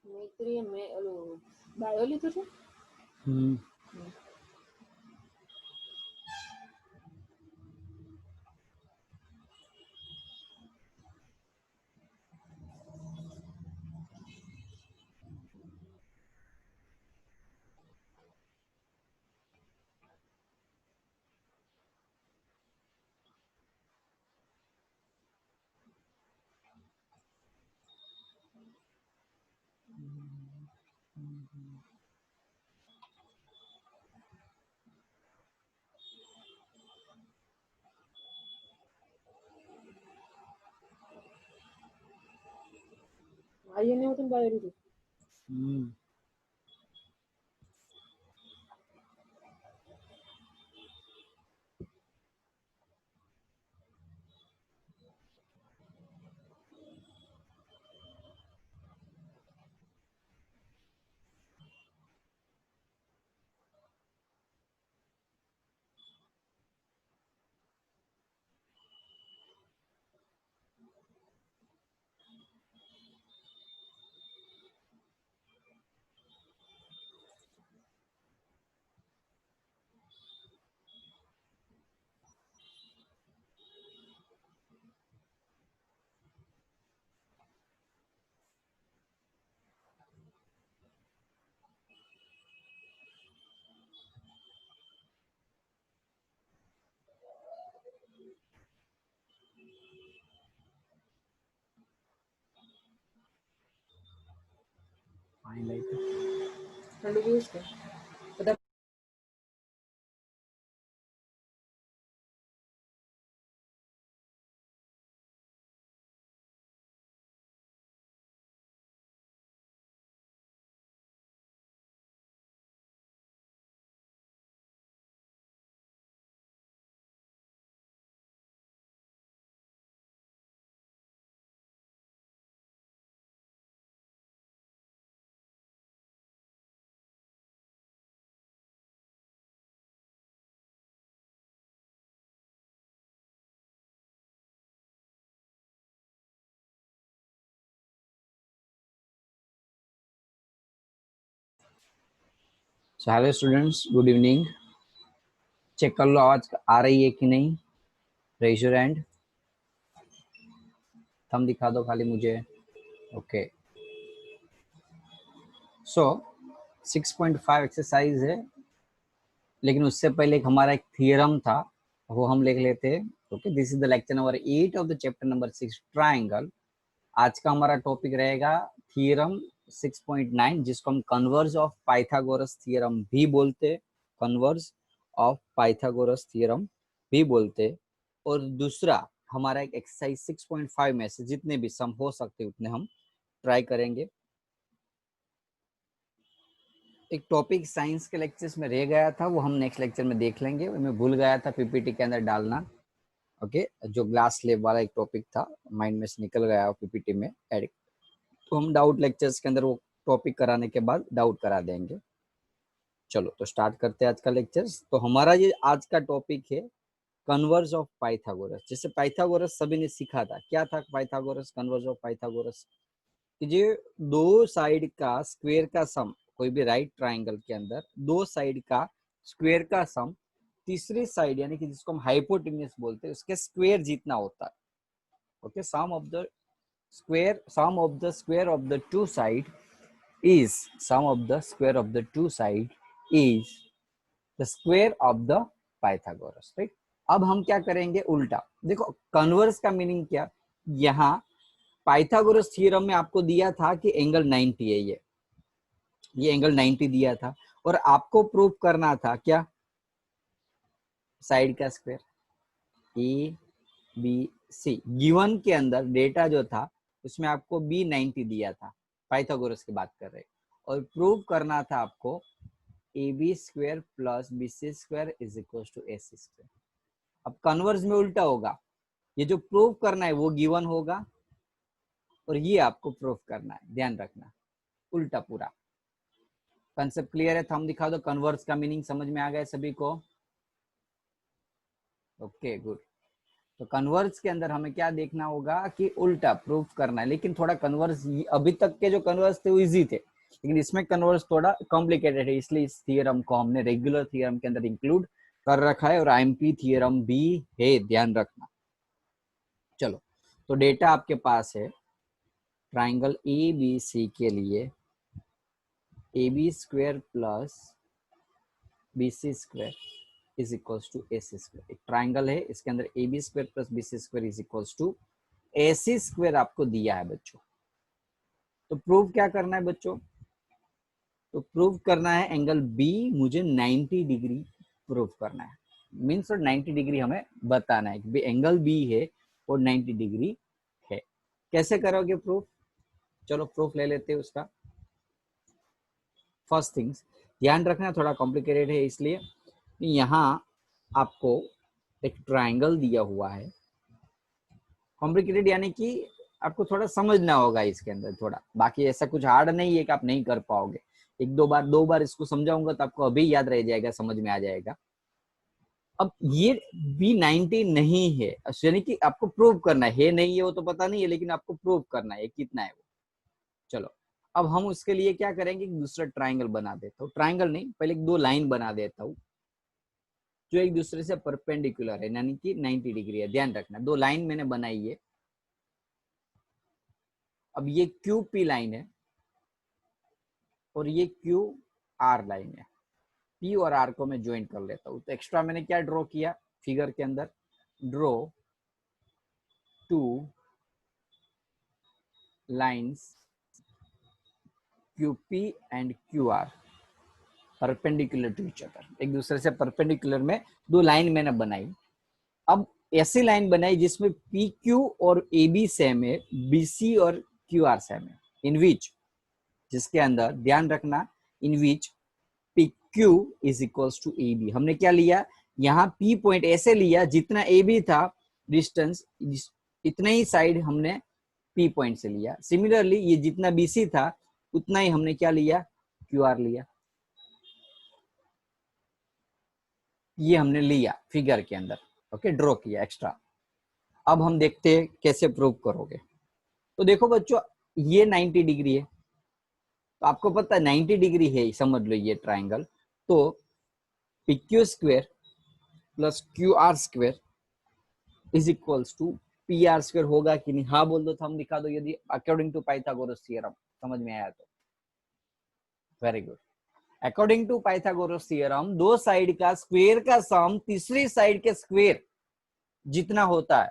મૈત્રી મેં ઓલું બાયો લીધું છે. આયને હું તને બાયો લીધું. ઠંડુ પીવું છે બધા. So hello students, good evening. Check कर लो आवाज आ रही है कि नहीं. Raise your hand. थंब दिखा दो खाली मुझे. ओके. सो 6.5 एक्सरसाइज है, लेकिन उससे पहले एक हमारा एक थियरम था, वो हम लिख लेते हैं. Okay, this is the lecture number 8 of the chapter number 6 triangle. आज का हमारा टॉपिक रहेगा थियरम 6.9, जिसको हम कन्वर्ज ऑफ पाइथागोरस थियरम भी बोलते, कन्वर्ज ऑफ पाइथागोरस थियरम भी बोलते. और दूसरा हमारा एक एक्सरसाइज 6.5 में से जितने भी सम हो सकते उतने हम ट्राई करेंगे. एक टॉपिक साइंस के लेक्चर्स में रह गया था, वो हम नेक्स्ट लेक्चर में देख लेंगे. मैं भूल गया था पीपीटी के अंदर डालना. ओके, जो ग्लास स्लेब वाला एक टॉपिक था, माइंड में से निकल गया पीपीटी में एड. तो हम डाउट लेक्चर्स के अंदर वो टॉपिक कराने के बाद डाउट करा देंगे. चलो तो स्टार्ट करते हैं आज का लेक्चर्स. तो हमारा ये आज का टॉपिक है कन्वर्ज ऑफ पाइथागोरस. जैसे पाइथागोरस सभी ने सीखा था, क्या था पाइथागोरस, कन्वर्ज ऑफ पाइथागोरस, कि ये दो साइड का स्क्वायर का सम, कोई भी राइट ट्राइंगल के अंदर दो साइड का स्क्वायर का सम तीसरी साइड यानी कि जिसको हम हाइपोटेन्यूस बोलते हैं उसके स्क्वायर जितना होता है. Okay, sum of the square of the two side is sum of the square of the two side is the square of the Pythagoras, right? अब हम क्या करेंगे उल्टा. देखो कन्वर्स का मीनिंग क्या, यहाँ पाइथागोरस थ्योरम में आपको दिया था कि एंगल 90 है, ये एंगल 90 दिया था, और आपको प्रूव करना था क्या, साइड का square A B C. Given के अंदर डेटा जो था उसमें आपको B90 दिया था, पाइथागोरस की बात कर रहे, और प्रूव करना था आपको AB square plus BC square is equal to AC square. अब कन्वर्स में उल्टा होगा, ये जो प्रूव करना है वो गिवन होगा और ये आपको प्रूव करना है, ध्यान रखना, उल्टा पूरा. कंसेप्ट क्लियर है? थंब दिखा दो. कन्वर्स का मीनिंग समझ में आ गया सभी को? Okay good. तो कन्वर्स के अंदर हमें क्या देखना होगा कि उल्टा प्रूफ करना है, लेकिन थोड़ा कन्वर्स, अभी तक के जो कन्वर्स थे वो इजी थे, लेकिन इसमें कन्वर्स थोड़ा कॉम्प्लिकेटेड है, इसलिए इस थ्योरम को हमने रेगुलर थ्योरम के अंदर इंक्लूड कर रखा है और आईएमपी थ्योरम भी है, ध्यान रखना। चलो, तो डेटा आपके पास है ट्राइंगल ए बी सी के लिए A B square plus B C square is equals to A C square. एक ट्राइंगल है, इसके अंदर A B square plus B C square is equals to A C square आपको दिया है बच्चों। तो प्रूव क्या करना है बच्चों? तो प्रूव करना है एंगल बी मुझे 90 डिग्री प्रूव करना है, मीन्स 90 डिग्री हमें बताना है कि एंगल बी है और 90 डिग्री है। कैसे करोगे प्रूफ? चलो प्रूफ ले लेते हैं उसका। फर्स्ट थिंग्स ध्यान रखना, थोड़ा कॉम्प्लिकेटेड है इसलिए यहाँ आपको एक ट्राइंगल दिया हुआ है। कॉम्प्लिकेटेड यानी कि आपको थोड़ा समझना होगा इसके अंदर थोड़ा, बाकी ऐसा कुछ हार्ड नहीं है कि आप नहीं कर पाओगे। एक दो बार इसको समझाऊंगा तो आपको अभी याद रह जाएगा, समझ में आ जाएगा। अब ये B90 नहीं है, यानी कि आपको प्रूव करना है नहीं है वो तो पता नहीं है, लेकिन आपको प्रूव करना है कितना है वो। चलो अब हम उसके लिए क्या करेंगे, दूसरा ट्राइंगल बना देता हूँ, ट्राइंगल नहीं पहले दो लाइन बना देता हूँ जो एक दूसरे से परपेंडिकुलर है, यानी कि 90 डिग्री है। ध्यान रखना, दो लाइन मैंने बनाई है। अब ये क्यू पी लाइन है और ये क्यू आर लाइन है। पी और आर को मैं ज्वाइन कर लेता हूँ। तो एक्स्ट्रा मैंने क्या ड्रॉ किया फिगर के अंदर, draw two lines QP and QR perpendicular to each other, एक दूसरे से परपेंडिकुलर में दो लाइन मैंने बनाई। अब ऐसी लाइन बनाई जिसमें PQ और AB सेम है, BC और QR सेम है, इन विच, जिसके अंदर ध्यान रखना, in which PQ is equals to AB। हमने क्या लिया यहाँ P पॉइंट ऐसे लिया जितना AB था डिस्टेंस, इतना ही साइड हमने P पॉइंट से लिया। सिमिलरली ये जितना BC था उतना ही हमने क्या लिया, QR लिया। ये हमने लिया फिगर के अंदर, ओके, ड्रॉ किया एक्स्ट्रा। अब हम देखते हैं कैसे प्रूव करोगे। तो देखो बच्चों, ये 90 डिग्री है, तो आपको पता है 90 डिग्री है, समझ लो ये ट्राइंगल। तो PQ square plus QR square is equals to PR square होगा कि नहीं? हाँ बोल दो, थंब दिखा दो यदि अकॉर्डिंग टू पाइथागोरस थ्योरम समझ में आया तो। Very good. According to Pythagoras theorem दो साइड का स्क्वायर का सम तीसरी साइड के स्क्वायर जितना होता है।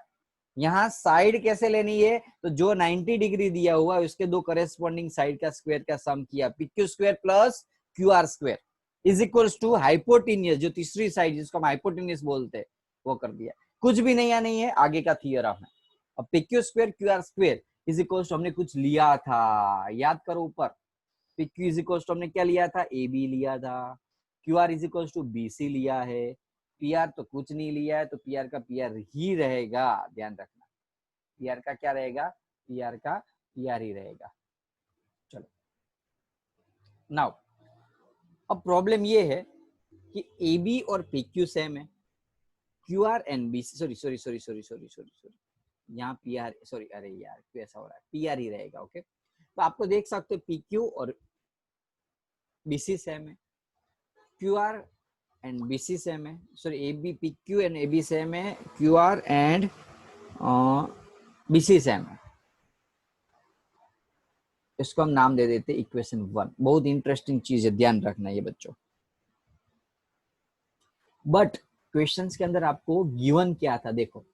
यहाँ साइड कैसे लेनी है, तो जो 90 डिग्री दिया हुआ है उसके दो करेस्पॉन्डिंग साइड का स्क्वायर का सम किया, PQ square plus QR square is equals to hypotenuse, जो तीसरी साइड जिसको हम हाइपोटेन्यूस बोलते हैं वो कर दिया। कुछ भी नया नहीं है, आगे का थ्योरम है। अब PQ square QR square is equals to हमने कुछ लिया था, याद करो ऊपर, PQ इज इक्वल्स टू हमने क्या लिया था, AB लिया था, QR is equals to BC लिया है, PR तो कुछ नहीं लिया है, तो PR का PR ही रहेगा। ध्यान रखना, PR का क्या रहेगा, PR का PR ही रहेगा। चलो नाउ अब प्रॉब्लम ये है कि AB और PQ सेम है, QR एंड BC, सॉरी यहाँ PR, सॉरी अरे यार क्यों ऐसा हो रहा है, PR ही रहेगा। ओके, तो आपको देख सकते हो PQ और BC सेम है, QR एंड BC सेम है, sorry PQ and AB same है, QR एंड BC सेम है। इसको हम नाम दे देते इक्वेशन 1। बहुत इंटरेस्टिंग चीज है, ध्यान रखना ये बच्चों। बट क्वेश्चंस के अंदर आपको गिवन क्या था, देखो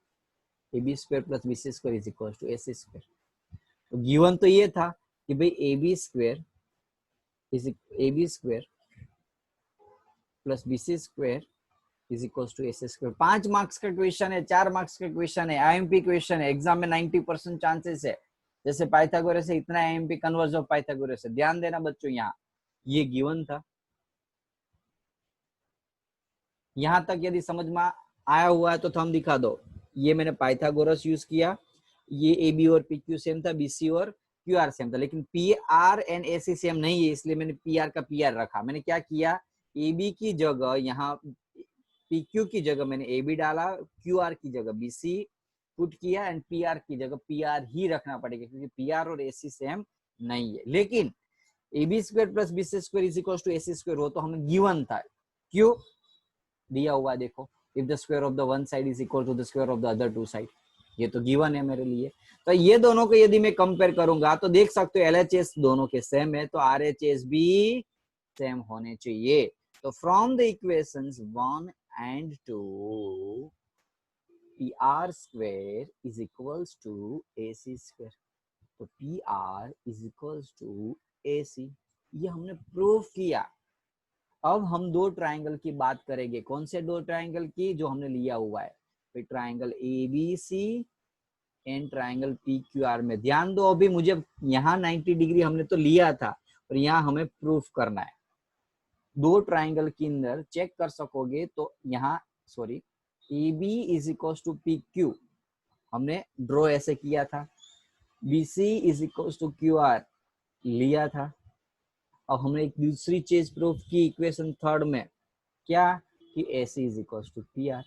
AB square plus BC square is equal to AC square. तो गिवन तो ये था कि भाई AB square plus BC square is equal to AC square. 5 marks का क्वेश्चन है, 4 मार्क्स का क्वेश्चन है, IMP क्वेश्चन है, एग्जाम में 90% चांसेस है। जैसे पाइथागोरस है इतना IMP कन्वर्स ऑफ पाइथागोरस है। ध्यान देना बच्चों, यहाँ ये गिवन था। यहां तक यदि समझ में आया हुआ है तो थंब दिखा दो। ये मैंने पाइथागोरस यूज किया, ये AB और PQ सेम था, BC और QR सेम था, लेकिन PR एंड AC सेम नहीं है, इसलिए मैंने PR का PR रखा। मैंने क्या किया, AB की जगह यहाँ पी क्यू की जगह मैंने ए बी डाला, क्यू आर की जगह बी सी पुट किया एंड पी आर की जगह पी आर ही रखना पड़ेगा क्योंकि पी आर और ए सी सेम नहीं है। लेकिन A B square plus B C square is equal to A C square वो तो हमें गिवन था, क्यों दिया हुआ है देखो, if the square of the one side is equal to the square of the other two side, ये तो गिवन है मेरे लिए। तो ये दोनों को यदि मैं कंपेयर करूंगा तो देख सकते हो एलएचएस दोनों के सेम है, तो आरएचएस भी सेम होने चाहिए। तो from the equations 1 and 2 P R square is equals to A C square, तो P R is equals to A C, ये हमने प्रूव किया। अब हम दो ट्राइंगल की बात करेंगे, कौन से दो ट्राइंगल की, जो हमने लिया हुआ है, फिर triangle A B C and triangle P Q R में। ध्यान दो अभी मुझे यहाँ 90 डिग्री हमने तो लिया था और यहाँ हमें प्रूफ करना है। दो ट्राइंगल के अंदर चेक कर सकोगे तो यहाँ sorry A B is equal to P Q हमने ड्रॉ ऐसे किया था, B C is equal to Q R लिया था। अब हमने एक दूसरी चीज प्रूफ की इक्वेशन थर्ड में, क्या कि A C is equal to P R.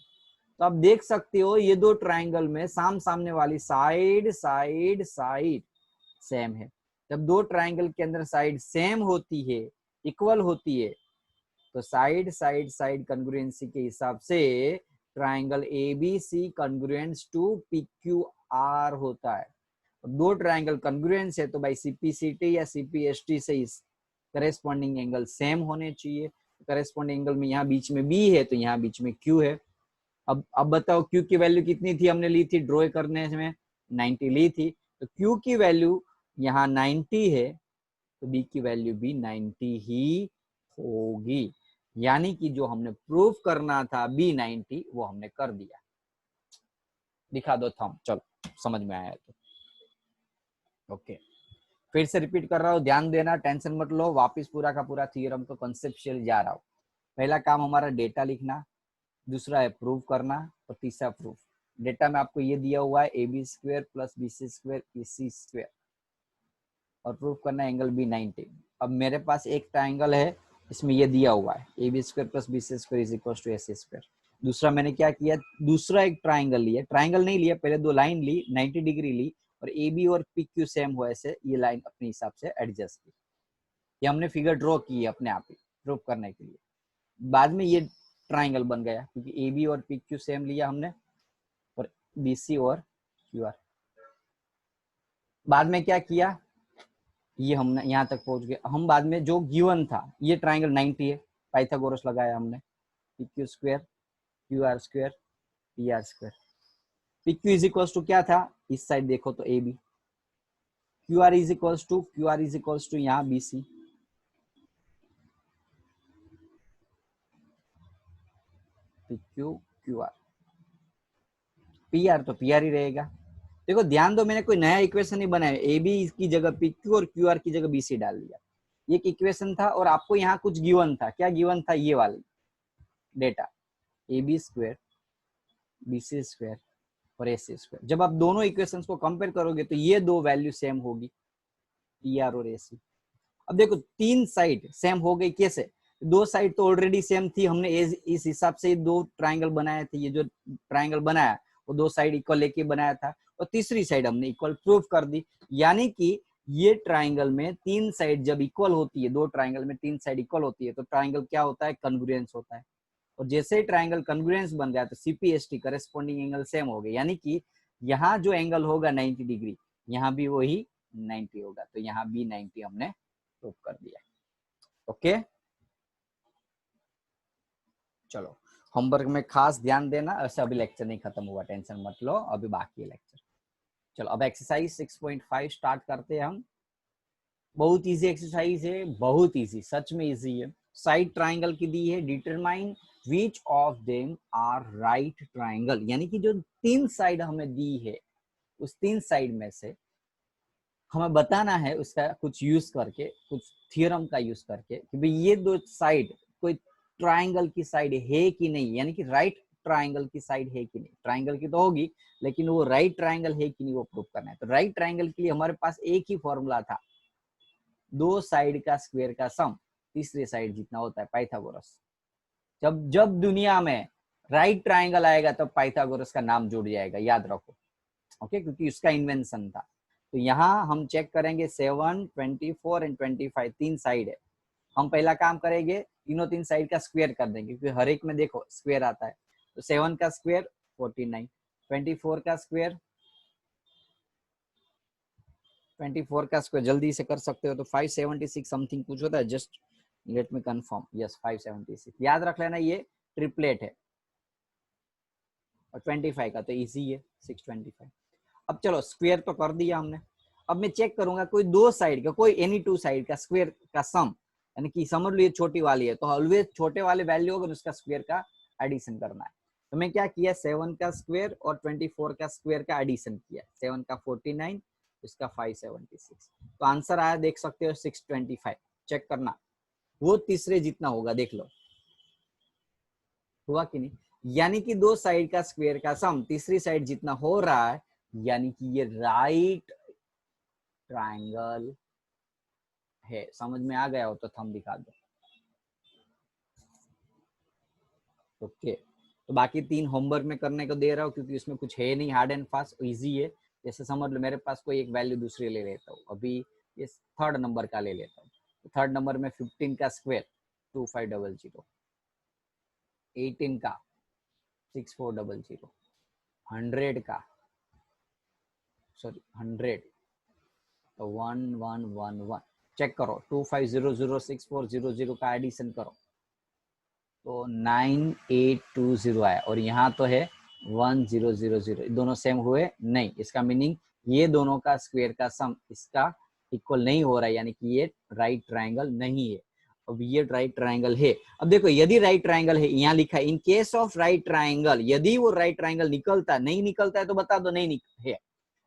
तो आप देख सकते हो ये दो ट्राइंगल में सामने वाली साइड साइड साइड सेम है। जब दो ट्राइंगल के अंदर साइड सेम होती है, इक्वल होती है, तो साइड साइड साइड कॉन्ग्रुएंसी के हिसाब से triangle A B C congruence to P Q R होता है। दो ट्राइंगल कॉन्ग्रुएंस है तो भाई सीपीसीटी या सीपीएसटी से इस करेस्पॉन्डिंग एंगल सेम होने चाहिए। करेस्पॉन्डिंग एंगल में यहाँ बीच में बी है तो यहाँ बीच में क्यू है। अब बताओ क्यू की वैल्यू कितनी थी, हमने ली थी ड्रॉ करने में 90 ली थी, तो क्यू की वैल्यू यहाँ 90 है तो बी की वैल्यू भी 90 ही होगी। यानी कि जो हमने प्रूफ करना था बी 90 वो हमने कर दिया। दिखा दो थंब, चलो समझ में आया तो ओके। फिर से रिपीट कर रहा हूँ, ध्यान देना, टेंशन मत लो, वापस पूरा का पूरा थ्योरम को कॉन्सेप्चुअल जा रहा हूँ। पहला काम हमारा डेटा लिखना, दूसरा है प्रूव करना और तीसरा प्रूफ। डेटा में आपको ये दिया हुआ है A B square plus B C square A C square और प्रूफ करना एंगल बी 90। अब मेरे पास एक ट्राइंगल है, इसमें ये दिया हुआ है A B square plus B C square is equal to A C square. दूसरा मैंने क्या किया, दूसरा एक ट्राइंगल लिया, ट्राइंगल नहीं लिया, पहले दो लाइन ली 90 डिग्री ली और ए बी और पी क्यू सेम हुआ ऐसे ये लाइन अपने हिसाब से एडजस्ट की। ये हमने फिगर ड्रॉ की है अपने आप ही प्रूफ करने के लिए। बाद में ये ट्राइंगल बन गया क्योंकि ए बी और पी क्यू सेम लिया हमने और बी सी और क्यू आर। बाद में क्या किया, ये हमने यहाँ तक पहुंच गए। हम बाद में जो गिवन था ये ट्राइंगल 90 है, पाइथागोरस लगाया हमने, P Q square Q R square P R square. P Q is equal to क्या था, इस साइड देखो तो A B, Q R is equal to यहाँ B C, P Q Q R, P R तो P R ही रहेगा। देखो ध्यान दो, मैंने कोई नया इक्वेशन नहीं बनाया, ए बी की जगह पी क्यू और क्यू आर की जगह बी सी डाल दिया। ये एक इक्वेशन था और आपको यहाँ कुछ गिवन था, क्या गिवन था, ये वाली data A B square B C square और ए सी स्क्वायर। जब आप दोनों इक्वेशंस को कंपेयर करोगे तो ये दो वैल्यू सेम होगी, पी आर और ए सी। अब देखो तीन साइड सेम हो गई, कैसे, दो साइड तो ऑलरेडी सेम थी, हमने इस हिसाब से दो ट्राइंगल बनाए थे। ये जो ट्राइंगल बनाया वो दो साइड इक्वल लेके बनाया था और तीसरी साइड हमने इक्वल प्रूफ कर दी। यानी कि ये ट्राइंगल में तीन साइड जब इक्वल होती है, दो ट्राइंगल में तीन साइड इक्वल होती है तो ट्राइंगल क्या होता है, कॉन्ग्रुएंस होता है। और जैसे ही ट्राइंगल कॉन्ग्रुएंस बन गया तो सीपीएसटी करेस्पॉन्डिंग एंगल सेम हो गए। यानी कि यहाँ जो एंगल होगा 90 डिग्री, यहाँ भी वही 90 होगा, तो यहाँ भी 90 हमने प्रूफ कर दिया। ओके चलो, होमवर्क में खास ध्यान देना, ऐसे अभी लेक्चर नहीं खत्म हुआ, टेंशन मत लो, अभी बाकी है लेक्चर। चलो अब एक्सरसाइज 6.5 स्टार्ट करते हैं हम। बहुत इजी एक्सरसाइज है, बहुत इजी, सच में इजी है। साइड ट्राइंगल की दी है, determine which of them are right triangle, यानी कि जो तीन साइड हमें दी है उस तीन साइड में से हमें बताना है उसका कुछ यूज करके, कुछ थ्योरम का यूज करके कि भाई ये दो साइड कोई ट्राइंगल की साइड है कि नहीं, यानी कि राइट ट्राइंगल की साइड है कि नहीं। ट्राइंगल की तो होगी लेकिन वो राइट ट्राइंगल है कि नहीं वो प्रूव करना है। तो राइट ट्राइंगल के लिए हमारे पास एक ही फॉर्मूला था, दो साइड का स्क्वायर का सम तीसरे साइड जितना होता है, पाइथागोरस। जब दुनिया में राइट ट्राइंगल आएगा तो पाइथागोरस का नाम जुड़ जाएगा, याद रखो। ओके, क्योंकि उसका इन्वेंशन था। तो यहाँ हम चेक करेंगे 7, 24 एंड 25 तीन साइड है। हम पहला काम करेंगे तीनों तीन साइड का स्क्वायर कर देंगे, क्योंकि हर एक में देखो स्क्वायर आता है। तो 7 का स्क्वायर 49, 24 का स्क्वायर, 24 का स्क्वायर जल्दी से कर सकते हो तो 576 समथिंग कुछ होता है, just let me confirm, yes 576। याद रख लेना ये ट्रिपलेट है, और 25 का तो इजी है 625। अब चलो स्क्वायर तो कर दिया हमने। अब मैं चेक करूंगा कोई दो साइड का, कोई एनी टू साइड का स्क्वायर का सम, यानी कि समझ लो ये छोटी वाली है तो ऑलवेज छोटे वाले वैल्यू होगा उसका स्क्वायर का एडिशन करना है। तो मैं क्या किया, 7 का स्क्वायर और 24 का स्क्वायर का एडिशन किया। 7 का 49, इसका 576, तो आंसर आया देख सकते हो 625। चेक करना वो तीसरे जितना होगा, देख लो हुआ कि नहीं। यानी कि दो साइड का स्क्वायर का सम तीसरी साइड जितना हो रहा है, यानी कि ये राइट ट्रायंगल है। समझ में आ गया हो तो थंब दिखा दो। ओके, तो बाकी तीन होमवर्क में करने को दे रहा हूँ, क्योंकि इसमें कुछ है नहीं हार्ड एंड फास्ट, इजी है। जैसे समझ लो मेरे पास कोई एक वैल्यू दूसरी ले लेता हूँ, अभी ये थर्ड नंबर का ले लेता हूँ। तो थर्ड नंबर में 15 का स्क्वायर 2500, 18 का 6400, 100 का सॉरी 100 तो 1111। चेक करो 25006400 का एडिशन करो तो 9820 आया, और यहाँ तो है 1000। दोनों सेम हुए नहीं, इसका मीनिंग ये दोनों का स्क्वायर का सम इसका इक्वल नहीं हो रहा है, यानी कि ये राइट ट्रायंगल नहीं है। अब ये राइट ट्रायंगल है। अब देखो यदि राइट ट्रायंगल है, यहाँ लिखा है in case of right triangle, यदि वो राइट ट्रायंगल निकलता नहीं निकलता है तो बता दो नहीं है।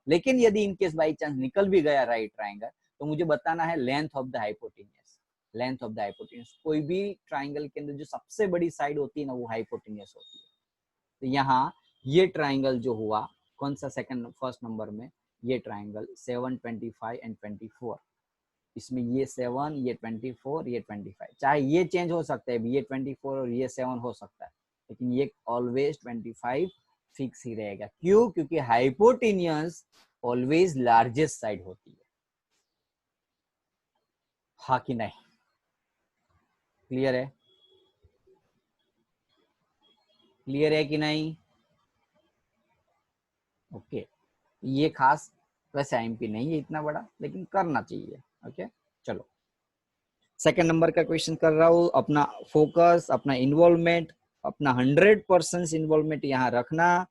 लेकिन यदि इनकेस बाई चांस निकल भी गया राइट ट्रायंगल, तो मुझे बताना है length of the hypotenuse. Length of the hypotenuse, कोई भी ट्रायंगल के अंदर जो सबसे बड़ी साइड होती है ना, वो हाइपोटेन्यूज होती है। तो यहाँ ये ट्रायंगल जो हुआ कौन सा, सेकंड फर्स्ट नंबर में ये ट्रायंगल 7, 25 एंड 24, इसमें ये 7, ये 24, ये 25, चाहे ये चेंज हो सकता है, ये 24 और ये 7 हो सकता है, लेकिन ये ऑलवेज 25 फिक्स ही रहेगा। क्यों? क्योंकि हाइपोटेन्यूज ऑलवेज लार्जेस्ट साइड होती है। हाँ कि नहीं? क्लियर है? क्लियर है कि नहीं? ओके, ये खास वैसे एमपी नहीं है इतना बड़ा, लेकिन करना चाहिए। ओके चलो सेकंड नंबर का क्वेश्चन कर रहा हूँ। अपना फोकस, अपना इन्वॉल्वमेंट, अपना 100% इन्वॉल्वमेंट यहाँ रखना।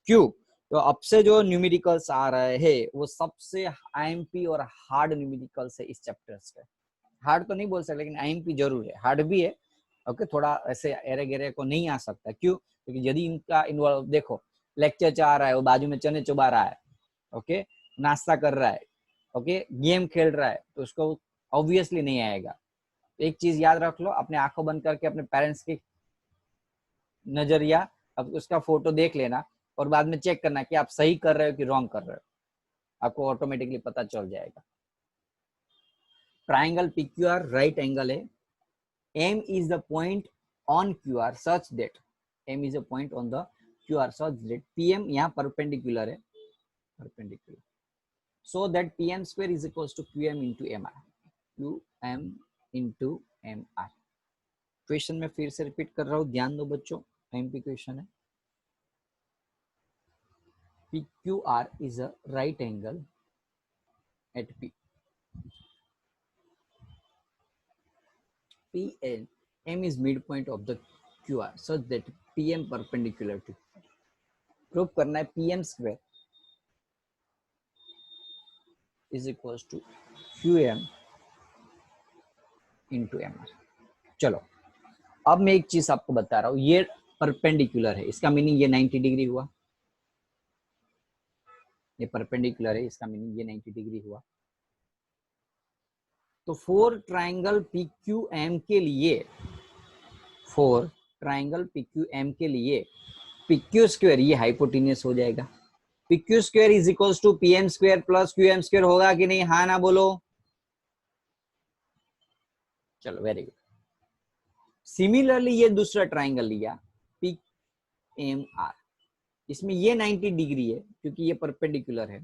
क्यों? तो अब से जो न्यूमेरिकल्स आ रहे हैं वो सबसे आईएमपी और हार्ड न्यूमेरिकल्स है इस चैप्टर के। हार्ड तो नहीं बोल सकते, लेकिन आईएमपी जरूर है, हार्ड भी है। ओके, थोड़ा ऐसे एरे गेरे को नहीं आ सकता। क्यों? क्योंकि यदि इनका इन्वॉल्व देखो, लेक्चर चाह रहा है, वो बाजू में चने चबा रहा है, ओके, नाश्ता कर रहा है, ओके, गेम खेल रहा है, तो उसको ऑब्वियसली नहीं आएगा। एक चीज याद रख लो, अपने आंखों बंद करके अपने पेरेंट्स की नजरिया अब उसका फोटो देख लेना, और बाद में चेक करना कि आप सही कर रहे हो कि रॉन्ग कर रहे हो, आपको ऑटोमेटिकली पता चल जाएगा। ट्राइंगल PQR राइट एंगल है। M is the point on QR such that M is a point on the QR such that PM यहाँ परपेंडिकुलर है, perpendicular, so that PM square is equals to QM into MR, QM into MR। Question में फिर से repeat कर रहा हूँ, ध्यान दो बच्चों, एमपी क्वेश्चन है। PQR is a right angle at P. PN, M is midpoint of the QR such that PM perpendicular to, prove करना है PM square is equals to QM into MR। चलो अब मैं एक चीज आपको बता रहा हूँ, ये परपेंडिकुलर है, इसका मीनिंग ये 90 डिग्री हुआ। ये परपेंडिकुलर है, इसका मीनिंग ये 90 डिग्री हुआ। तो फोर ट्राइंगल PQM के लिए, फोर ट्राइंगल PQM के लिए PQ स्क्वायर ये हाइपोटेन्यूस हो जाएगा। PQ square is equals to PM square plus QM square होगा कि नहीं? हाँ ना बोलो। चलो वेरी गुड। सिमिलरली ये दूसरा ट्राइंगल लिया, एम आर। इसमें ये 90 डिग्री है क्योंकि ये परपेंडिकुलर है,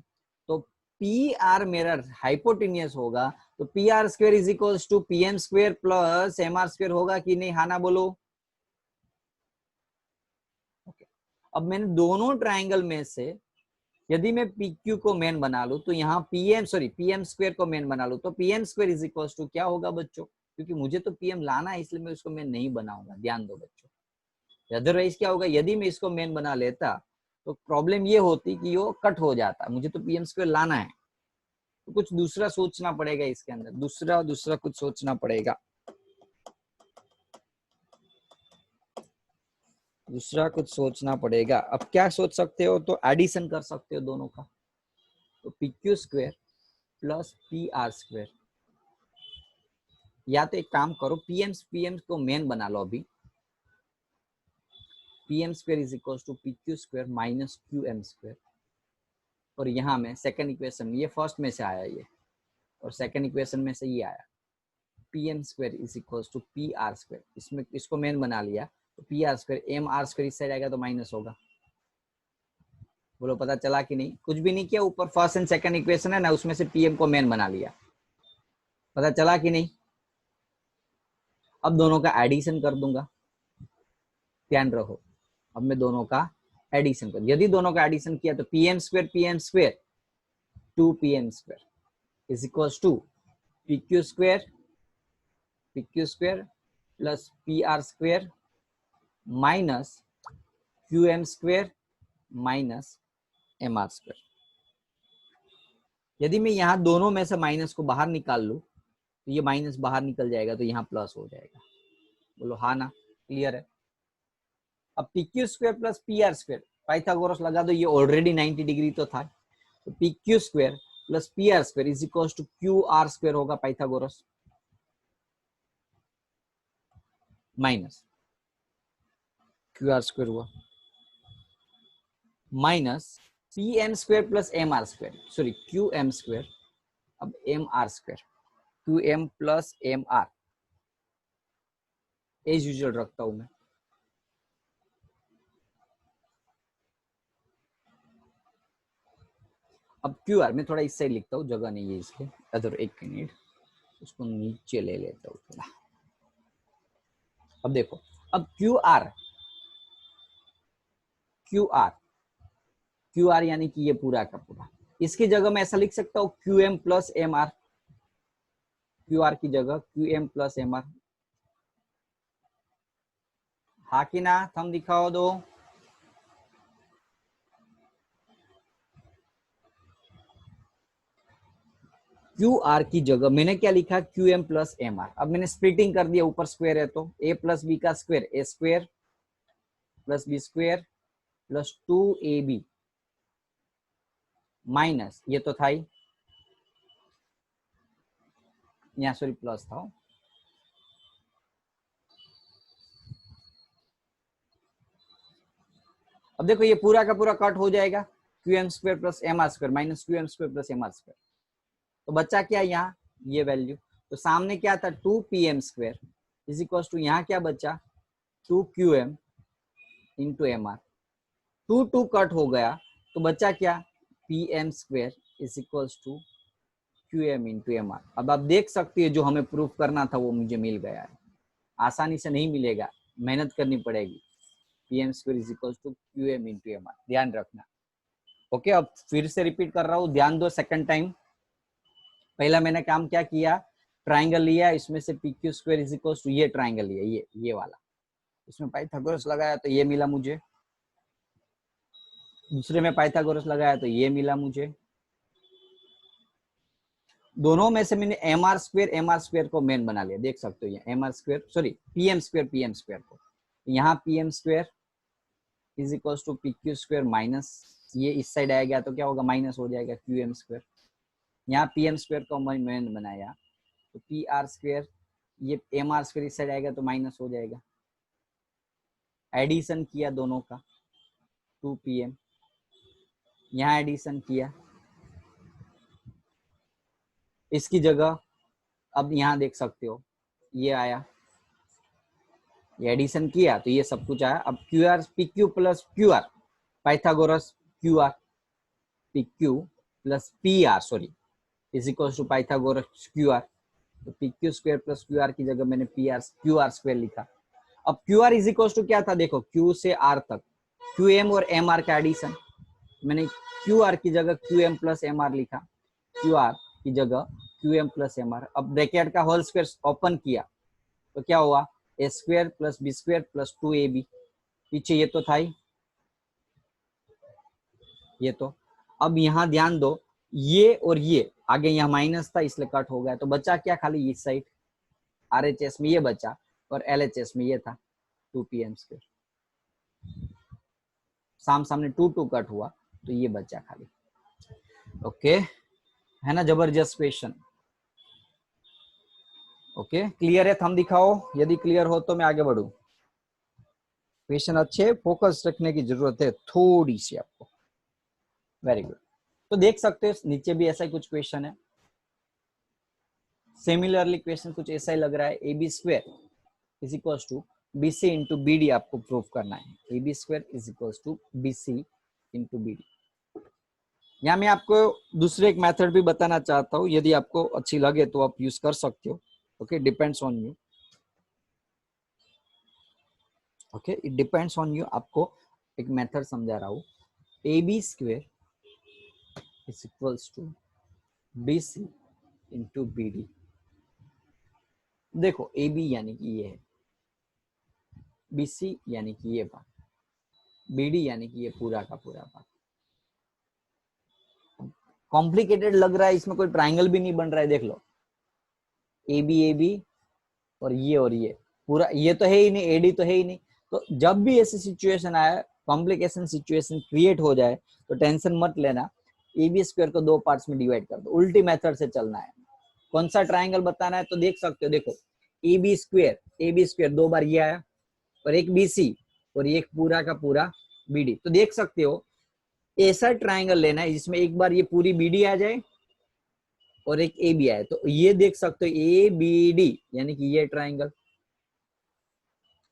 तो पी आर मेरा हाइपोटेनियस होगा, तो P R square is equals to P M square plus M R square होगा कि नहीं, हाँ ना बोलो। ओके, अब मैंने दोनों ट्राइंगल में से यदि मैं पी क्यू को मेन बना लू, तो यहाँ पीएम स्क्वायर को मेन बना लू, तो PM square is equals to क्या होगा बच्चों, क्योंकि मुझे तो पीएम लाना है इसलिए मैं उसको मेन नहीं बनाऊंगा, ध्यान दो बच्चों। अदरवाइज क्या होगा, यदि मैं इसको मेन बना लेता तो प्रॉब्लम ये होती कि वो कट हो जाता, मुझे तो पीएम स्क्वायर लाना है, तो कुछ दूसरा सोचना पड़ेगा इसके अंदर, दूसरा कुछ सोचना पड़ेगा, दूसरा कुछ सोचना पड़ेगा। अब क्या सोच सकते हो, तो एडिशन कर सकते हो दोनों का, तो P Q square plus P R square, या तो एक काम करो पीएम को मेन बना लो अभी, PM square is equal to P Q square minus Q M square, और यहाँ में सेकंड इक्वेशन, ये फर्स्ट में से आया ये, और सेकंड इक्वेशन में से ये आया, PM square is equal to P R square, इसमें इसको मेन बना लिया, तो P R square M R square इस साइड आएगा तो माइनस होगा। बोलो पता चला कि नहीं, कुछ भी नहीं किया, ऊपर फर्स्ट एंड सेकंड इक्वेशन है ना, उसमें से पीएम को मेन बना लिया, पता चला कि नहीं। अब दोनों का एडिशन कर दूंगा, ध्यान रहो, अब मैं दोनों का एडिशन कर, यदि दोनों का एडिशन किया तो PM square 2 PM square is equal to PQ square plus P R square minus Q M square minus M R square. यदि मैं यहाँ दोनों में से माइनस को बाहर निकाल लूं, तो ये माइनस बाहर निकल जाएगा, तो यहाँ प्लस हो जाएगा। बोलो हाँ ना, क्लियर है। अब P Q square plus P R square, Pythagoras लगा दो, ये ऑलरेडी 90 डिग्री तो था, तो P Q square plus P R square is equal to Q R square होगा Pythagoras, minus Q R square हुआ, minus P M square plus M R square, sorry Q M square, अब M R square, Q M plus M R as usual रखता हूं मैं। अब Q are मैं थोड़ा इस साइड लिखता हूँ, जगह नहीं है इसके अदर, एक मिनट उसको नीचे ले लेता हूँ थोड़ा। अब देखो, अब क्यू आर यानी कि ये पूरा का पूरा, इसकी जगह मैं ऐसा लिख सकता हूँ Q M plus M R, Q R की जगह Q M plus M R, हाँ कि ना, थंब दिखाओ दो। क्यू आर की जगह मैंने क्या लिखा, Q M plus M R. अब मैंने स्प्लिटिंग कर दिया, ऊपर स्क्वायर है तो ए प्लस बी का square, A square plus B square plus 2ab minus, ये तो था ही, यहाँ सॉरी प्लस था। अब देखो ये पूरा का पूरा कट हो जाएगा, Q M square plus M R square minus Q M square plus M R square, तो बच्चा क्या यहाँ ये वैल्यू, तो सामने क्या था 2 P M square is equal to, यहाँ क्या बचा 2 Q M into M R, 2 cut हो गया, तो बच्चा क्या P M square is equal to Q M into M R. अब आप देख सकते हैं जो हमें प्रूफ करना था वो मुझे मिल गया है, आसानी से नहीं मिलेगा, मेहनत करनी पड़ेगी। P M square is equal to Q M into M R, ध्यान रखना। ओके, अब फिर से रिपीट कर रहा हूँ, ध्यान दो सेकंड टाइम। पहला मैंने काम क्या किया, ट्राइंगल लिया, इसमें से P Q square is equal to ये ट्राइंगल लिया, ये वाला, इसमें पाइथागोरस लगाया तो ये मिला मुझे, दूसरे में पाइथागोरस लगाया तो ये मिला मुझे, दोनों में से मैंने एम आर स्क्वायर को मेन बना लिया, देख सकते हो ये M R square sorry P M square को, यहाँ P M square is equal to P Q square minus, ये इस साइड आएगा तो क्या होगा माइनस हो जाएगा क्यू एम स्क्वायर, यहाँ पी एम स्क्वायर को मेन बनाया तो पी आर स्क्वायर, ये एम आर स्क्वायर इस साइड आएगा तो माइनस हो जाएगा, एडिशन किया दोनों का 2 पी एम, यहाँ एडिशन किया, इसकी जगह अब यहाँ देख सकते हो ये आया, ये एडिशन किया तो ये सब कुछ आया। अब Q R P Q plus Q R, Pythagoras Q R P Q plus P R sorry is equal to Pythagoras Q R. तो P Q square plus Q R की जगह मैंने P R Q R square लिखा। अब Q R is equal to क्या था, देखो Q से आर तक क्यू एम और एम आर का एडिशन, मैंने क्यू आर की जगह Q M plus M R लिखा, क्यू आर की जगह Q M plus M R. अब ब्रैकेट का होल स्क्वायर ओपन किया तो क्या हुआ, A square plus B square plus 2ab, पीछे ये तो था ही ये तो। अब यहाँ ध्यान दो, ये और ये आगे यहाँ माइनस था इसलिए कट हो गया, तो बचा क्या, खाली इस साइड RHS में ये बचा और LHS में ये था 2pm²। साम सामने 2 कट हुआ तो ये बचा खाली। ओके है ना, जबरदस्त क्वेश्चन। ओके क्लियर है, थंब दिखाओ यदि क्लियर हो तो मैं आगे बढ़ू। क्वेश्चन अच्छे, फोकस रखने की जरूरत है थोड़ी सी आपको। Very good. तो देख सकते हो नीचे भी ऐसा ही कुछ क्वेश्चन है, सिमिलरली क्वेश्चन कुछ ऐसा ही लग रहा है। AB² is equal to BC into BD आपको प्रूव करना है। AB² is equal to BC into BD। यहाँ मैं आपको दूसरे एक मेथड भी बताना चाहता हूँ, यदि आपको अच्छी लगे तो आप यूज कर सकते हो। Okay depends on you. Okay it depends on you. आपको एक मेथड समझा रहा हूँ। AB² is equals to BC into BD। देखो AB यानी कि ये है, BC यानी कि ये बात, BD यानी कि ये पूरा का पूरा बात। कॉम्प्लिकेटेड लग रहा है, इसमें कोई ट्रायंगल भी नहीं बन रहा है, देख लो AB और ये पूरा, ये तो है ही नहीं, AD तो है ही नहीं। तो जब भी ऐसी सिचुएशन आए, कॉम्प्लिकेशन सिचुएशन क्रिएट हो जाए तो टेंशन मत लेना, AB² को 2 पार्ट्स में डिवाइड कर दो, उल्टी मेथड से चलना है। कौन सा ट्रायंगल बताना है तो देख सकते हो, देखो AB² 2 बार ये आया और एक BC और एक पूरा का पूरा BD। तो देख सकते हो ऐसा ट्रायंगल लेना है जिसमें एक बार ये पूरी BD आ जाए और एक AB आए। तो ये देख सकते हो ABD यानी कि ये ट्रायंगल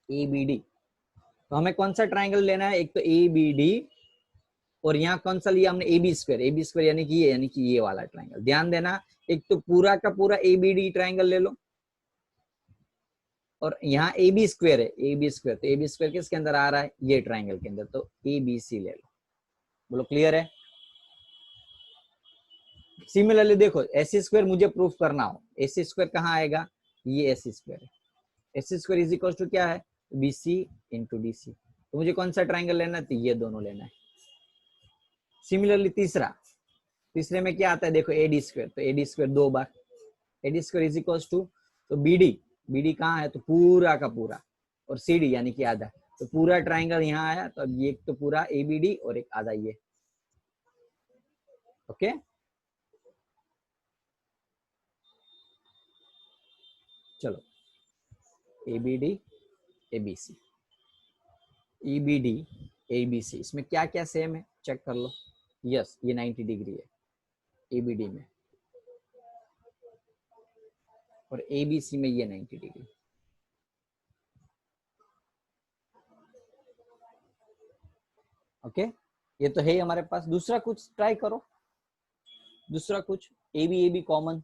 ABD। तो हमें कौन सा ट्रायंगल लेना है, एक तो ABD और यहाँ कौन सा लिया हमने AB² यानी कि ये वाला ट्रायंगल। ध्यान देना, एक तो पूरा का पूरा ABD ट्रायंगल ले लो और यहाँ AB² है, AB² तो AB² किसके अंदर आ रहा है, ये ट्रायंगल के अंदर, तो ABC ले लो। बोलो क्लियर है। सिमिलरली देखो AC² मुझे प्रूफ करना हो, AC² कहाँ आएगा, ये AC² है। AC² इज इक्वल टू क्या है, BC इंटू DC। तो मुझे कौन सा ट्रायंगल लेना है, तो ये दोनों लेना है। सिमिलरली तीसरे में क्या आता है, देखो AD², तो AD² 2 बार, AD² इज इक्वल टू, तो BD कहाँ है, तो पूरा का पूरा, और CD यानी कि आधा, तो पूरा ट्रायंगल यहाँ आया। तो अब ये एक तो पूरा ABD और एक आधा ये। ओके चलो ABD ABC EBD ABC, इसमें क्या क्या सेम है चेक कर लो। यस ये 90 डिग्री है ABD में और ABC में ये 90 डिग्री। ओके ये तो है ही हमारे पास। दूसरा कुछ ट्राई करो, दूसरा कुछ AB common,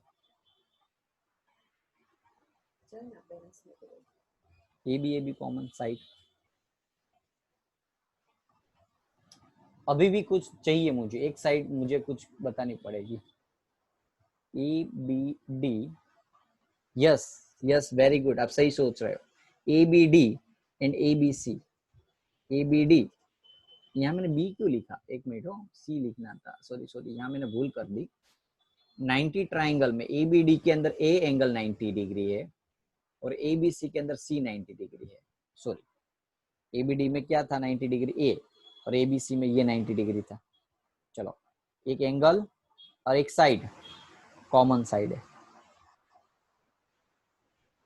AB common side. अभी भी कुछ चाहिए मुझे, एक साइड मुझे कुछ बतानी पड़ेगी। ABD yes yes very good, आप सही सोच रहे हो। ABD and ABC। ABD यहाँ मैंने B क्यों लिखा, एक मिनट हो, C लिखना था, सॉरी यहाँ मैंने भूल कर दी। 90 ट्राइंगल में ABD के अंदर A एंगल 90 डिग्री है और ABC के अंदर C 90 डिग्री है। सॉरी ABD में क्या था 90 डिग्री A और ABC में ये 90 डिग्री था। चलो एक एंगल और एक साइड कॉमन साइड है,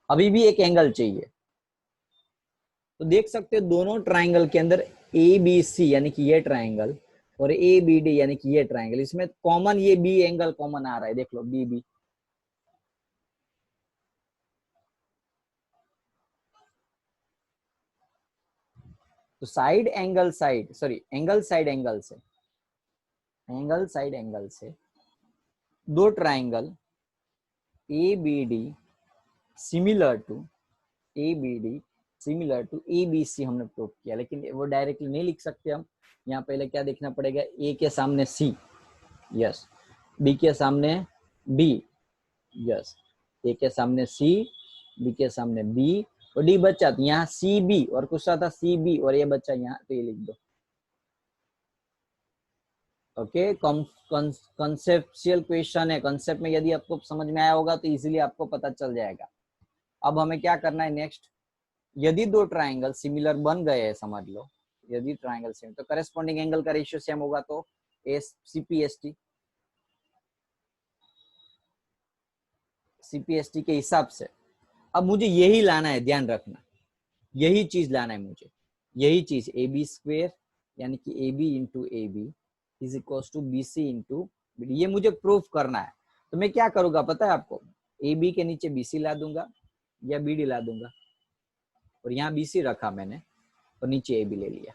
अभी भी एक एंगल चाहिए। तो देख सकते हो दोनों ट्राइंगल के अंदर ABC यानी कि ये ट्राइंगल और ABD यानी कि ये ट्राइंगल, इसमें कॉमन ये B एंगल कॉमन आ रहा है, देख लो BB। तो side angle side sorry angle side angle से दो triangle A B D similar to A B C हमने प्रूव किया, लेकिन वो डायरेक्टली नहीं लिख सकते हम। यहाँ पहले क्या देखना पड़ेगा, ए के सामने सी, यस, बी के सामने बी, यस, ए के सामने सी, बी के सामने बी, और डी बचा तो यहाँ सी बी, और कुछ था सी बी, और ये बचा यहाँ, तो ये लिख दो। ओके, कॉन्सेप्चुअल क्वेश्चन है, कॉन्सेप्ट में यदि आपको समझ में आया होगा तो इजीली आपको पता चल जाएगा। अब हमें क्या करना है नेक्स्ट, यदि दो ट्राइंगल सिमिलर बन गए हैं, समझ लो यदि ट्राइंगल सेम, तो करेस्पॉन्डिंग एंगल का रेशियो सेम होगा, तो सीपीएसटी के हिसाब से। अब मुझे यही लाना है, ध्यान रखना, यही चीज लाना है मुझे, यही चीज ए बी स्क्वेयर यानी कि A B into A B is equal to B C into B D, ये मुझे प्रूफ करना है। तो मैं क्या करूंगा पता है आपको, ए बी के नीचे बी सी ला दूंगा या बी डी ला दूंगा, और यहाँ बी सी रखा मैंने और नीचे ए बी ले लिया,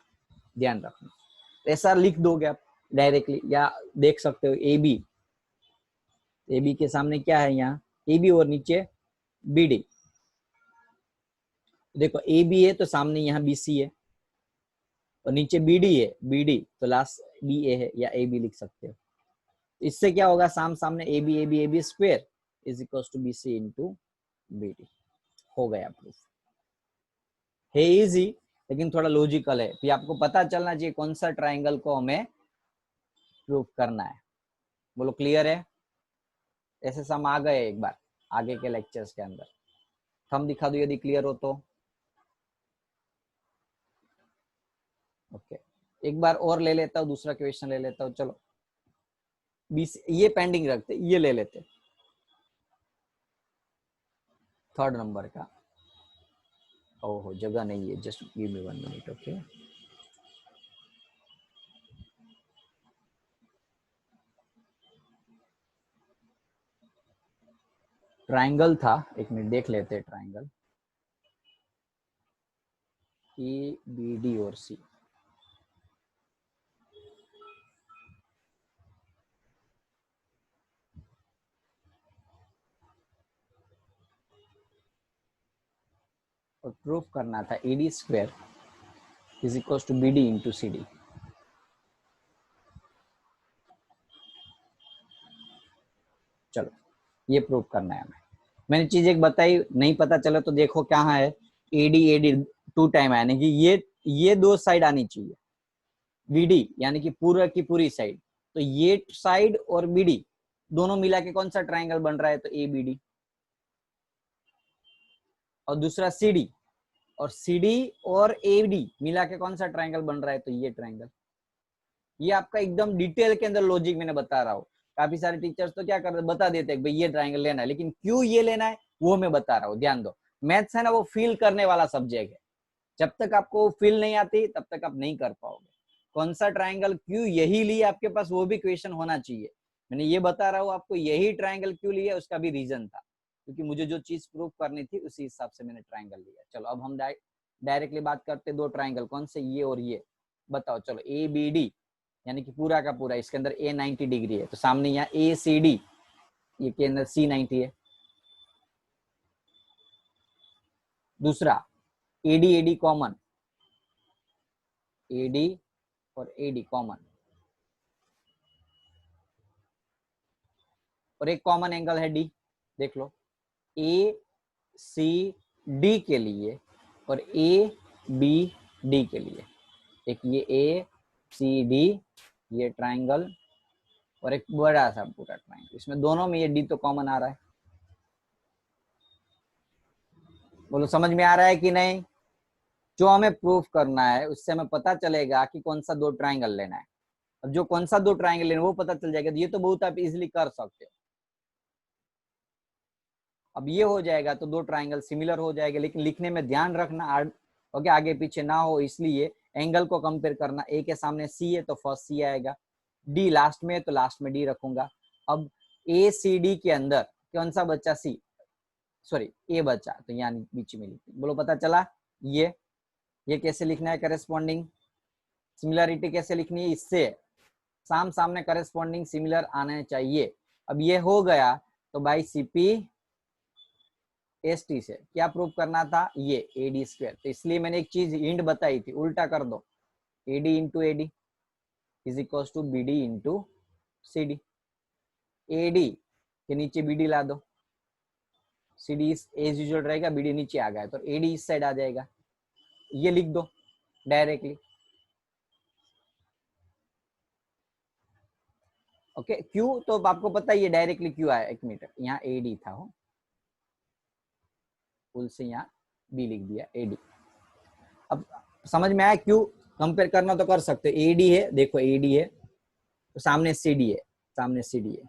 ध्यान रखना। तो ऐसा लिख दोगे आप डायरेक्टली, या देख सकते हो ए बी के सामने क्या है, यहाँ ए बी और नीचे बी डी। देखो ए बी है तो सामने यहाँ बी सी है, और नीचे बी डी है, बी डी तो लास्ट बी ए है, या ए बी लिख सकते हो। इससे क्या होगा, सामने A B square is equal to B C into B D, हो गया प्रूफ। है इजी, लेकिन थोड़ा लॉजिकल है, फिर आपको पता चलना चाहिए कौन सा ट्राइंगल को हमें प्रूफ करना है। बोलो क्लियर है? ऐसे सम आ गए एक बार आगे के लेक्चर्स के अंदर, थंब दिखा दो यदि क्लियर हो तो। ओके, एक बार और ले लेता हूँ, दूसरा क्वेश्चन ले लेता हूँ। चलो ये पेंडिंग रखते, ये ले लेते, 3rd नंबर का। ओहो जगह नहीं है, just give me 1 minute. Okay, triangle था, एक मिनट देख लेते हैं। ट्राइंगल ए बी डी और सी, और प्रूफ करना था A D square is equal to B D into C D. चलो ये प्रूफ करना है हमें। मैंने चीज एक बताई, नहीं पता चला तो देखो क्या है, एडी 2 टाइम है, यानी कि ये दो साइड आनी चाहिए, बीडी यानी कि पूरा की पूरी साइड। तो ये साइड और बीडी दोनों मिला के कौन सा ट्राइंगल बन रहा है, तो ए बी डी। और दूसरा सी डी, और सी डी और ए डी मिला के कौन सा ट्राइंगल बन रहा है, तो ये ट्राइंगल। ये आपका एकदम डिटेल के अंदर लॉजिक मैंने बता रहा हूँ। काफी सारे टीचर्स तो क्या करते, बता देते हैं भाई ये ट्राइंगल लेना है, लेकिन क्यों ये लेना है वो मैं बता रहा हूँ। ध्यान दो, मैथ्स है ना वो फील करने वाला सब्जेक्ट है, जब तक आपको फील नहीं आती तब तक आप नहीं कर पाओगे। कौन सा ट्राइंगल क्यों यही लिया आपके पास, वो भी क्वेश्चन होना चाहिए। मैंने ये बता रहा हूँ आपको, यही ट्राइंगल क्यों लिया उसका भी रीजन था, क्योंकि मुझे जो चीज प्रूव करनी थी उसी हिसाब से मैंने ट्राइंगल लिया। चलो अब हम डायरेक्टली बात करते दो ट्राइंगल, कौन से, ये और ये। बताओ चलो, ए बी डी यानी कि पूरा का पूरा, इसके अंदर ए 90 डिग्री है, तो सामने यहाँ ए सी डी, ये के अंदर सी 90 है। दूसरा एडी कॉमन, एडी और एडी कॉमन, और एक कॉमन एंगल है डी। देख लो, ए सी डी के लिए और ए बी डी के लिए, एक ये ए सी डी ये ट्राइंगल, और एक बड़ा सा पूरा ट्राइंगल, इसमें दोनों में ये डी तो कॉमन आ रहा है। बोलो समझ में आ रहा है कि नहीं? जो हमें प्रूफ करना है उससे हमें पता चलेगा कि कौन सा दो ट्राइंगल लेना है। अब जो कौन सा दो ट्राइंगल लेना है वो पता चल जाएगा, तो ये तो बहुत आप इजीली कर सकते हो। अब ये हो जाएगा तो दो ट्राइंगल सिमिलर हो जाएगा, लेकिन लिखने में ध्यान रखना ओके, आगे पीछे ना हो, इसलिए एंगल को कंपेयर करना। ए के सामने सी है तो फर्स्ट सी आएगा, डी लास्ट में तो लास्ट में डी रखूंगा। अब ए सी डी के अंदर कौन सा बच्चा, सी सॉरी ए बच्चा, तो यहाँ बीच में लिखते। बोलो पता चला? ये ये कैसे लिखना है करेस्पॉन्डिंग, सिमिलरिटी कैसे लिखनी है, इससे साम सामने करेस्पॉन्डिंग सिमिलर आने चाहिए। अब ये हो गया तो बाई सीपी एसटी से क्या प्रूव करना था, ये एडी स्क्वायर। तो इसलिए मैंने एक चीज हिंट बताई थी, उल्टा कर दो, AD into AD is equal to BD into CD. AD के नीचे बीडी ला दो, सीडी एज यूजुअल रहेगा, बीडी नीचे आ गया तो एडी इस साइड आ जाएगा, ये लिख दो डायरेक्टली। ओके क्यू तो आपको पता है ये डायरेक्टली क्यू आया, एक मिनट यहाँ एडी था, हो फुल से यहाँ बी लिख दिया एडी। अब समझ में आया, क्यू कंपेयर करना तो कर सकते, एडी है देखो, एडी है तो सामने सीडी है, सामने सीडी है,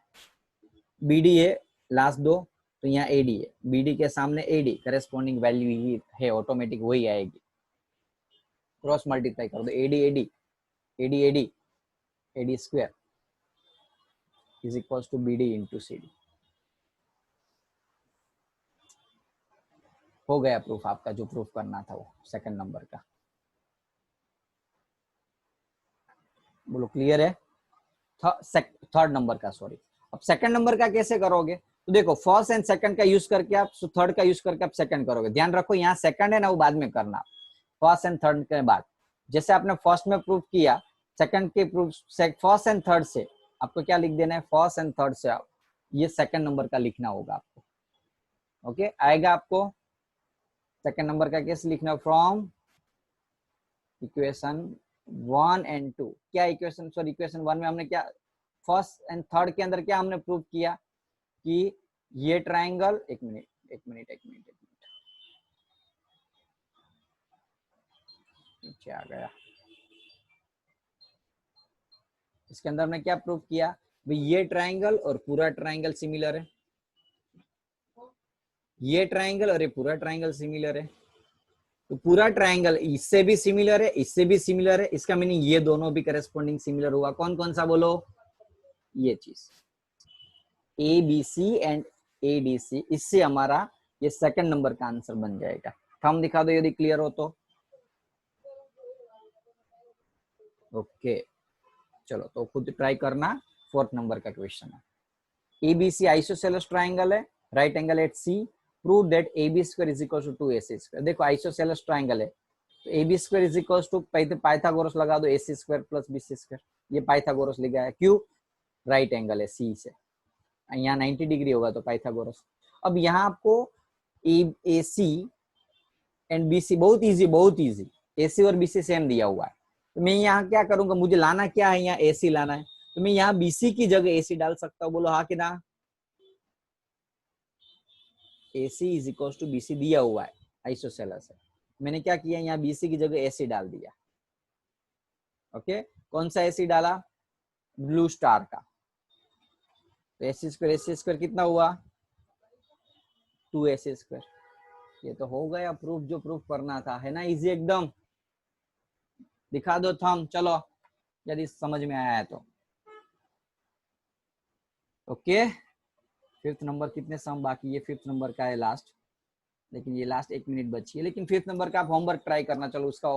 बीडी है लास्ट दो तो यहाँ एडी है, बीडी के सामने एडी, करेस्पॉन्डिंग वैल्यू ही है, ऑटोमेटिक वही आएगी, क्रॉस मल्टीप्लाई कर दो, AD AD AD AD AD square is equal to BD into CD. हो गया प्रूफ आपका, जो प्रूफ करना था वो सेकंड नंबर का। बोलो क्लियर है, थर्ड नंबर का, सॉरी। अब सेकंड नंबर का कैसे करोगे, तो देखो फर्स्ट एंड सेकंड का यूज करके आप थर्ड का यूज करके आप सेकंड करोगे। ध्यान रखो यहाँ सेकंड है ना, वो बाद में करना, फर्स्ट एंड थर्ड के बाद। जैसे आपने फर्स्ट में प्रूफ किया, सेकंड के प्रूफ फर्स्ट एंड थर्ड से आपको क्या लिख देना है, फर्स्ट एंड थर्ड से आप ये सेकंड नंबर का लिखना होगा आपको। ओके आएगा आपको सेकंड नंबर का कैसे लिखना, फ्रॉम इक्वेशन 1 एंड 2। क्या इक्वेशन, सॉरी इक्वेशन 1 में हमने क्या, फर्स्ट एंड थर्ड के अंदर क्या हमने प्रूव किया कि ये ट्राइंगल, एक मिनट नीचे आ गया, इसके अंदर हमने क्या प्रूव किया भाई, ये ट्राइंगल और पूरा ट्राइंगल सिमिलर है, ये ट्राइंगल और ये पूरा ट्राइंगल सिमिलर है, तो पूरा ट्राइंगल इससे भी सिमिलर है, इससे भी सिमिलर है, इसका मीनिंग ये दोनों भी करेस्पॉन्डिंग सिमिलर हुआ। कौन कौन सा बोलो, ये चीज A B C and A D C, इससे हमारा ये सेकंड नंबर का आंसर बन जाएगा। थंब दिखा दो यदि क्लियर हो तो। ओके चलो तो खुद ट्राई करना, फोर्थ नंबर का क्वेश्चन है। एबीसी आइसोसेलेस ट्राइंगल है, right angle at C, prove that AB square is equal to 2AC square. देखो आइसोसेलेस ट्राइंगल है तो AB square is equal to Pythagoras लगा दो, AC square plus BC square, ये Pythagoras लिखा है, क्यों, राइट एंगल है C से, यहाँ 90 डिग्री होगा तो पाइथागोरस। अब यहाँ आपको AC एंड BC बहुत इजी, AC और BC सेम दिया हुआ है, तो मैं यहाँ क्या करूंगा, मुझे लाना क्या है, यहाँ AC लाना है, तो मैं यहाँ BC की जगह AC डाल सकता हूँ, बोलो हाँ कि ना। AC is equal to BC दिया हुआ है, आइसोसेलेस है, मैंने क्या किया यहाँ BC की जगह AC डाल दिया। ओके कौन सा AC डाला, ब्लू स्टार का, तो AC स्क्वायर कितना हुआ, 2AC स्क्वायर। ये तो हो गया प्रूफ, जो प्रूफ करना था, है ना इजी एकदम। दिखा दो थंब, चलो यदि समझ में आया है तो। ओके फिफ्थ नंबर कितने सम बाकी, ये फिफ्थ नंबर का है लास्ट, लेकिन ये लास्ट 1 मिनट बची है, लेकिन फिफ्थ नंबर का आप होमवर्क ट्राई करना, चलो उसका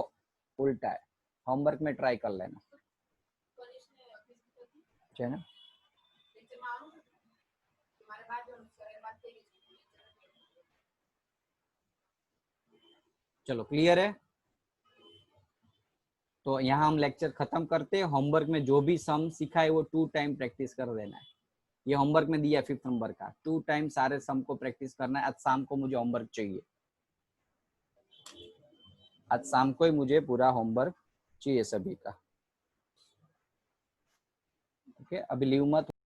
उल्टा है, होमवर्क में ट्राई कर लेना, है ना। चलो क्लियर है, तो यहाँ हम लेक्चर खत्म करते हैं। होमवर्क में जो भी सम सीखा है वो 2 टाइम प्रैक्टिस कर देना है, ये होमवर्क में दिया फिफ्थ नंबर का, 2 टाइम सारे सम को प्रैक्टिस करना है। आज शाम को मुझे होमवर्क चाहिए, आज शाम को ही मुझे पूरा होमवर्क चाहिए सभी का। ओके अभी लीव मत